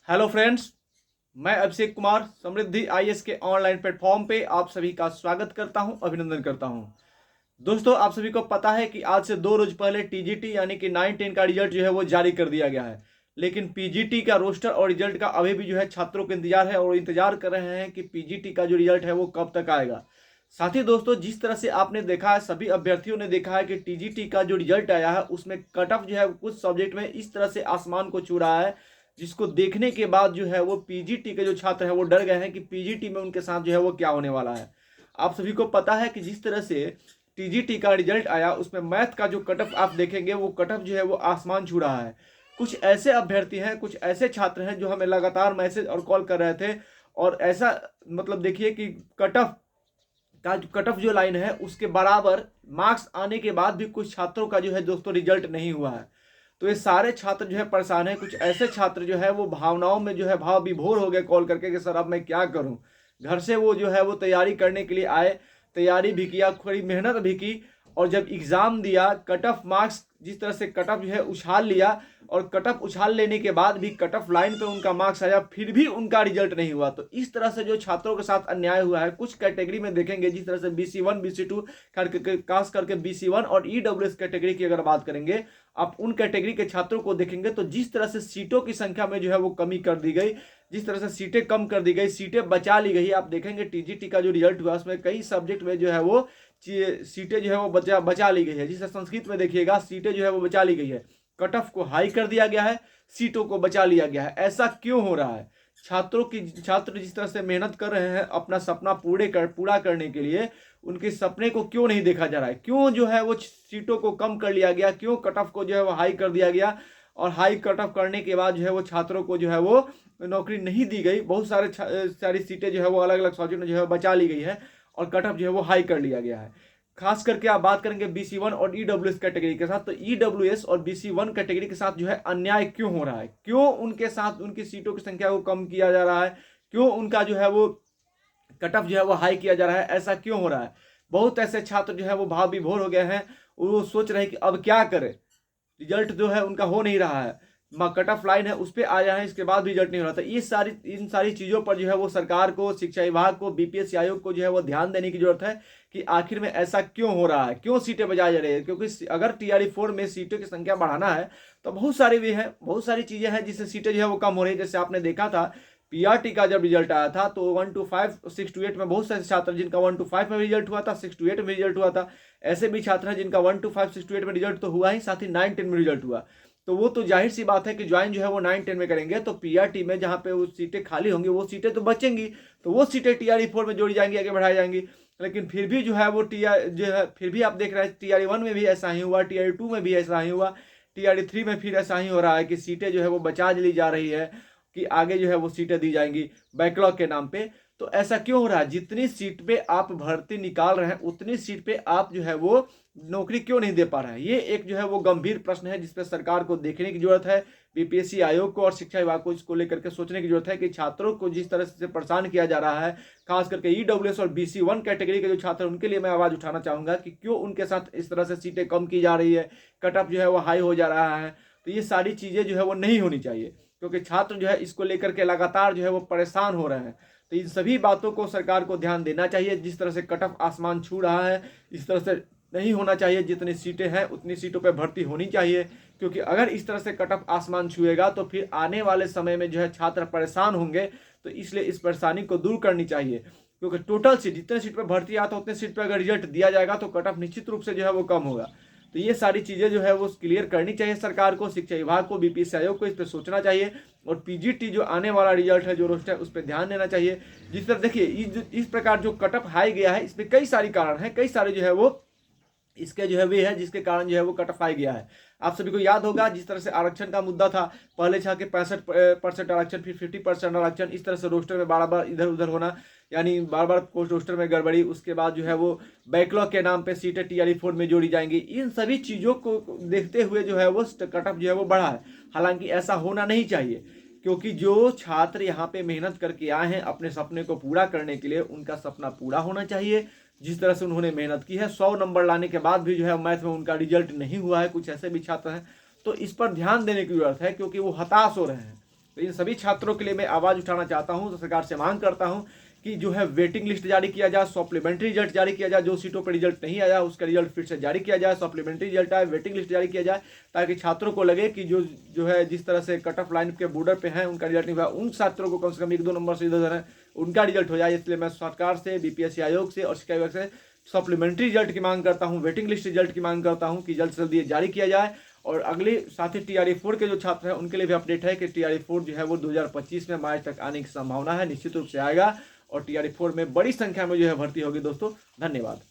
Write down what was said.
Hello friends, मैं अभिषेक कुमार समृद्धि IAS के online platform पे आप सभी का स्वागत करता हूं, अभिनंदन करता हूं। दोस्तों, आप सभी को पता है कि आज से 2 रोज पहले टीजीटी यानी कि 9-10 का रिजल्ट जो है वो जारी कर दिया गया है। लेकिन पीजीटी का रोस्टर और रिजल्ट का अभी भी जो है छात्रों को इंतजार है और इंतजार कर रहे हैं कि पीजीटी का जो रिजल्ट है वो कब तक आएगा। साथ ही दोस्तों, जिस तरह से आपने देखा है, सभी अभ्यर्थियों ने देखा है कि टीजीटी का जो रिजल्ट आया है उसमें कट ऑफ जो है कुछ सब्जेक्ट में इस तरह से आसमान को छू रहा है, जिसको देखने के बाद जो है वो पीजीटी के जो छात्र हैं वो डर गए हैं कि पीजीटी में उनके साथ जो है वो क्या होने वाला है। आप सभी को पता है कि जिस तरह से टीजीटी का रिजल्ट आया उसमें मैथ का जो कट ऑफ आप देखेंगे वो कट ऑफ जो है वो आसमान छू रहा है। कुछ ऐसे अभ्यर्थी हैं, कुछ ऐसे छात्र हैं जो हमें लगातार मैसेज और कॉल कर रहे थे, और ऐसा मतलब देखिए कि कट ऑफ का कट ऑफ जो लाइन है उसके बराबर मार्क्स आने के बाद भी कुछ छात्रों का जो है दोस्तों रिजल्ट नहीं हुआ है। तो ये सारे छात्र जो है परेशान है। कुछ ऐसे छात्र जो है वो भावनाओं में जो है भाव विभोर हो गए कॉल करके कि सर अब मैं क्या करूं। घर से वो जो है वो तैयारी करने के लिए आए, तैयारी भी किया, थोड़ी मेहनत भी की, और जब एग्जाम दिया कट ऑफ मार्क्स जिस तरह से कट ऑफ जो है उछाल लिया, और कट ऑफ उछाल लेने के बाद भी कट ऑफ लाइन पे उनका मार्क्स आया, फिर भी उनका रिजल्ट नहीं हुआ। तो इस तरह से जो छात्रों के साथ अन्याय हुआ है, कुछ कैटेगरी में देखेंगे जिस तरह से BC1 BC2 खास करके BC1 और EWS कैटेगरी की अगर बात करेंगे, आप उन कैटेगरी के छात्रों को देखेंगे तो जिस तरह से सीटों की संख्या में जो है वो कमी कर दी गई, जिस तरह से सीटें कम कर दी गई, सीटें बचा ली गई। आप देखेंगे टीजीटी का जो रिजल्ट हुआ उसमें कई सब्जेक्ट में जो है वो सीटें जो है वो बचा ली गई है। जिस संस्कृत में देखिएगा सीटें जो है वो बचा ली गई है, कट ऑफ को हाई कर दिया गया है, सीटों को बचा लिया गया है। ऐसा क्यों हो रहा है? छात्र जिस तरह से मेहनत कर रहे हैं अपना सपना पूरा करने के लिए, उनके सपने को क्यों नहीं देखा जा रहा है? क्यों जो है वो सीटों को कम कर लिया गया? क्यों कट ऑफ को जो है वो हाई कर दिया गया? और हाई कट ऑफ करने के बाद जो है वो छात्रों को जो है वो नौकरी नहीं दी गई। बहुत सारी सीटें जो है वो अलग अलग सब्जेक्ट में जो है बचा ली गई है और कट ऑफ जो है वो हाई कर लिया गया है। खास करके आप बात करेंगे BC1 और EWS कैटेगरी के साथ, तो EWS और BC1 कैटेगरी के साथ जो है अन्याय क्यों हो रहा है? क्यों उनके साथ उनकी सीटों की संख्या को कम किया जा रहा है? क्यों उनका जो है वो कट ऑफ जो है वो हाई किया जा रहा है? ऐसा क्यों हो रहा है? बहुत ऐसे छात्र जो है वो भाव विभोर हो गए हैं, वो सोच रहे हैं कि अब क्या करें। रिजल्ट जो है उनका हो नहीं रहा है, कट ऑफ लाइन है उस पर आ जाए, इसके बाद भी रिजल्ट नहीं हो रहा था। इन सारी चीज़ों पर जो है वो सरकार को, शिक्षा विभाग को, BPSC आयोग को जो है वो ध्यान देने की जरूरत है कि आखिर में ऐसा क्यों हो रहा है, क्यों सीटें बजाई जा रही है। क्योंकि अगर TRE4 में सीटों की संख्या बढ़ाना है तो बहुत सारी भी है, बहुत सारी चीज़ें हैं जिससे सीटें जो है वो कम हो रही है। जैसे आपने देखा था PRT का जब रिजल्ट आया था तो 1 to 5 6 to 8 में बहुत सारे छात्र जिनका 1 to 5 में रिजल्ट हुआ था, 6 to 8 में रिजल्ट हुआ था। ऐसे भी छात्र हैं जिनका 1 to 5 6 to 8 में रिजल्ट तो हुआ ही, साथ ही 9-10 में रिजल्ट हुआ। तो वो तो जाहिर सी बात है कि ज्वाइन जो है वो 9-10 में करेंगे, तो PRT में जहाँ पे वो सीटें खाली होंगी वो सीटें तो बचेंगी, तो वो सीटें TRE4 में जोड़ी जाएंगी, आगे बढ़ाई जाएंगी। लेकिन फिर भी जो है वो जो है फिर भी आप देख रहे हैं TRE1 में भी ऐसा ही हुआ, TRE2 में भी ऐसा ही हुआ, TRE3 में फिर ऐसा ही हो रहा है कि सीटें जो है वो बचा ली जा रही है कि आगे जो है वो सीटें दी जाएंगी बैकलॉग के नाम पे। तो ऐसा क्यों हो रहा है? जितनी सीट पे आप भर्ती निकाल रहे हैं उतनी सीट पे आप जो है वो नौकरी क्यों नहीं दे पा रहे हैं? ये एक जो है वो गंभीर प्रश्न है जिसपे सरकार को देखने की जरूरत है, BPSC आयोग को और शिक्षा विभाग को इसको लेकर के सोचने की जरूरत है कि छात्रों को जिस तरह से परेशान किया जा रहा है, खास करके EWS और BC1 कैटेगरी के जो छात्र उनके लिए मैं आवाज उठाना चाहूंगा कि क्यों उनके साथ इस तरह से सीटें कम की जा रही है, कट ऑफ जो है वो हाई हो जा रहा है। तो ये सारी चीजें जो है वो नहीं होनी चाहिए, क्योंकि छात्र जो है इसको लेकर के लगातार जो है वो परेशान हो रहे हैं। तो इन सभी बातों को सरकार को ध्यान देना चाहिए। जिस तरह से कट ऑफ आसमान छू रहा है इस तरह से नहीं होना चाहिए। जितनी सीटें हैं उतनी सीटों पर भर्ती होनी चाहिए, क्योंकि अगर इस तरह से कट ऑफ आसमान छुएगा तो फिर आने वाले समय में जो है छात्र परेशान होंगे। तो इसलिए इस परेशानी को दूर करनी चाहिए, क्योंकि टोटल सीट जितने सीट पर भर्ती आता है उतने सीट पर अगर रिजल्ट दिया जाएगा तो कट ऑफ निश्चित रूप से जो है वो कम होगा। तो ये सारी चीज़ें जो है वो क्लियर करनी चाहिए सरकार को, शिक्षा विभाग को, BPSC आयोग को इस पर सोचना चाहिए। और पीजीटी जो आने वाला रिजल्ट है, जो रोस्टर है, उस पर ध्यान देना चाहिए। जिस तरह देखिए इस प्रकार जो कट ऑफ हाई गया है, इस पर कई सारी कारण है, कई सारे जो है वो इसके जो है भी है जिसके कारण जो है वो कट ऑफ हाई गया है। आप सभी को याद होगा जिस तरह से आरक्षण का मुद्दा था, पहले था कि 65% आरक्षण, फिर 50% आरक्षण, इस तरह से रोस्टर में बार बार इधर उधर होना, यानी बार बार पोस्ट रोस्टर में गड़बड़ी, उसके बाद जो है वो बैकलॉग के नाम पे सीटें TRE4 में जोड़ी जाएंगी। इन सभी चीज़ों को देखते हुए जो है वो कट ऑफ जो है वो बढ़ा है। हालांकि ऐसा होना नहीं चाहिए, क्योंकि जो छात्र यहाँ पे मेहनत करके आए हैं अपने सपने को पूरा करने के लिए, उनका सपना पूरा होना चाहिए। जिस तरह से उन्होंने मेहनत की है, 100 नंबर लाने के बाद भी जो है मैथ में उनका रिजल्ट नहीं हुआ है, कुछ ऐसे भी छात्र हैं। तो इस पर ध्यान देने की जरूरत है, क्योंकि वो हताश हो रहे हैं। तो इन सभी छात्रों के लिए मैं आवाज़ उठाना चाहता हूँ, तो सरकार से मांग करता हूँ कि जो है वेटिंग लिस्ट जारी किया जाए, सप्लीमेंट्री रिजल्ट जारी किया जाए, जो सीटों पर रिजल्ट नहीं आया उसका रिजल्ट फिर से जारी किया जाए, सप्लीमेंट्री रिजल्ट आए, वेटिंग लिस्ट जारी किया जाए, ताकि छात्रों को लगे कि जो है जिस तरह से कट ऑफ लाइन के बॉर्डर पे हैं उनका रिजल्ट नहीं हुआ, उन छात्रों को कम से कम 1-2 नंबर से इधर है उनका रिजल्ट हो जाए। इसलिए मैं सरकार से, बीपीएससी आयोग से और शिक्षा विभाग से सप्लीमेंट्री रिजल्ट की मांग करता हूं, वेटिंग लिस्ट रिजल्ट की मांग करता हूं कि जल्द से जल्द ये जारी किया जाए। और अगले साथ ही TRE-4 के जो छात्र हैं उनके लिए भी अपडेट है कि TRE-4 जो है वो 2025 में मार्च तक आने की संभावना है, निश्चित रूप से आएगा और TRE-4 में बड़ी संख्या में जो है भर्ती होगी। दोस्तों धन्यवाद।